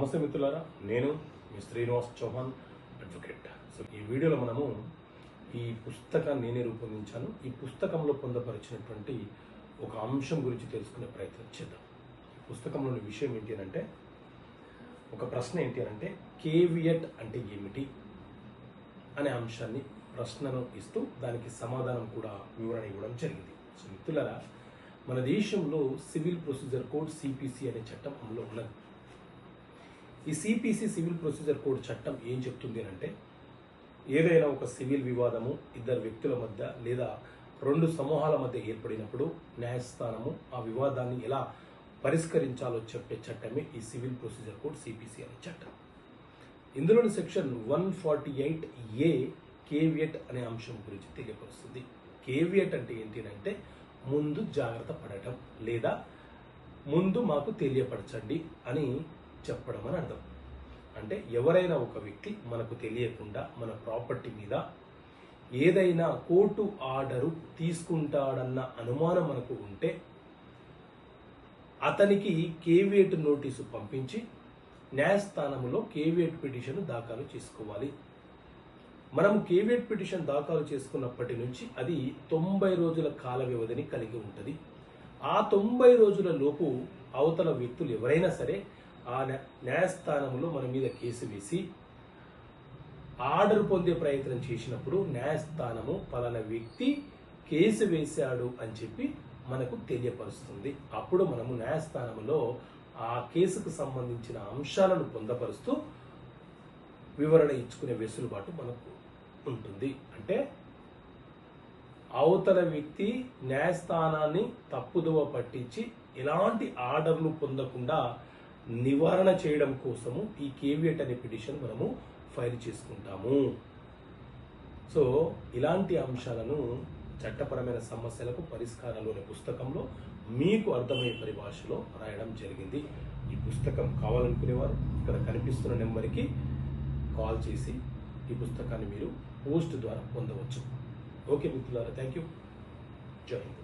నమస్తే మిత్రులారా, నేను మీ శ్రీనివాస్ చౌహాన్ అడ్వకేట్. సో ఈ వీడియోలో మనము ఈ పుస్తకాన్ని నేనే రూపొందించాను. ఈ పుస్తకంలో పొందపరిచినటువంటి ఒక అంశం గురించి తెలుసుకునే ప్రయత్నం చేద్దాం. ఈ పుస్తకంలోని విషయం ఏంటి అంటే, ఒక ప్రశ్న ఏంటి అంటే కేవియట్ అంటే ఏమిటి అనే అంశాన్ని ప్రశ్నను ఇస్తూ దానికి సమాధానం కూడా వివరణ ఇవ్వడం జరిగింది. సో మిత్రులారా, మన దేశంలో సివిల్ ప్రొసీజర్ కోడ్ సిపిసి అనే చట్టం అమలు ఉన్నది. ఈ సిపిసి సివిల్ ప్రొసీజర్ కోడ్ చట్టం ఏం చెప్తుంది అంటే, ఏదైనా ఒక సివిల్ వివాదము ఇద్దరు వ్యక్తుల మధ్య లేదా రెండు సమూహాల మధ్య ఏర్పడినప్పుడు న్యాయస్థానము ఆ వివాదాన్ని ఎలా పరిష్కరించాలో చెప్పే చట్టమే ఈ సివిల్ ప్రొసీజర్ కోడ్ సిపిసి అనే చట్టం. ఇందులోని సెక్షన్ 148A కేవియట్ అనే అంశం గురించి తెలియపరుస్తుంది. కేవియట్ అంటే ఏంటి అంటే, ముందు జాగ్రత్త పడటం లేదా ముందు మాకు తెలియపరచండి అని చెప్పడం అని అర్థం. అంటే ఎవరైనా ఒక వ్యక్తి మనకు తెలియకుండా మన ప్రాపర్టీ మీద ఏదైనా కోర్టు ఆర్డరు తీసుకుంటాడన్న అనుమానం మనకు ఉంటే అతనికి కేవియట్ నోటీసు పంపించి న్యాయస్థానంలో కేవియట్ పిటిషన్ దాఖలు చేసుకోవాలి. మనం కేవియట్ పిటిషన్ దాఖలు చేసుకున్నప్పటి నుంచి అది 90 రోజుల కాల వ్యవధిని కలిగి ఉంటుంది. ఆ 90 రోజుల లోపు అవతల వ్యక్తులు ఎవరైనా సరే ఆ న్యాయస్థానంలో మన మీద కేసు వేసి ఆర్డర్ పొందే ప్రయత్నం చేసినప్పుడు న్యాయస్థానము పలానా వ్యక్తి కేసు వేశాడు అని చెప్పి మనకు తెలియపరుస్తుంది. అప్పుడు మనము న్యాయస్థానంలో ఆ కేసుకు సంబంధించిన అంశాలను పొందపరుస్తూ వివరణ ఇచ్చుకునే వెసులుబాటు మనకు ఉంటుంది. అంటే అవతల వ్యక్తి న్యాయస్థానాన్ని తప్పుదోవ పట్టించి ఎలాంటి ఆర్డర్లు పొందకుండా నివారణ చేయడం కోసము ఈ కేవియట్ అనే పిటిషన్ మనము ఫైల్ చేసుకుంటాము. సో ఇలాంటి అంశాలను చట్టపరమైన సమస్యలకు పరిష్కారాలు అనే పుస్తకంలో మీకు అర్థమయ్యే పరిభాషలో రాయడం జరిగింది. ఈ పుస్తకం కావాలనుకునేవారు ఇక్కడ కనిపిస్తున్న నెంబర్కి కాల్ చేసి ఈ పుస్తకాన్ని మీరు పోస్ట్ ద్వారా పొందవచ్చు. ఓకే మిత్రులారా, థ్యాంక్ యూ. జై హింద్.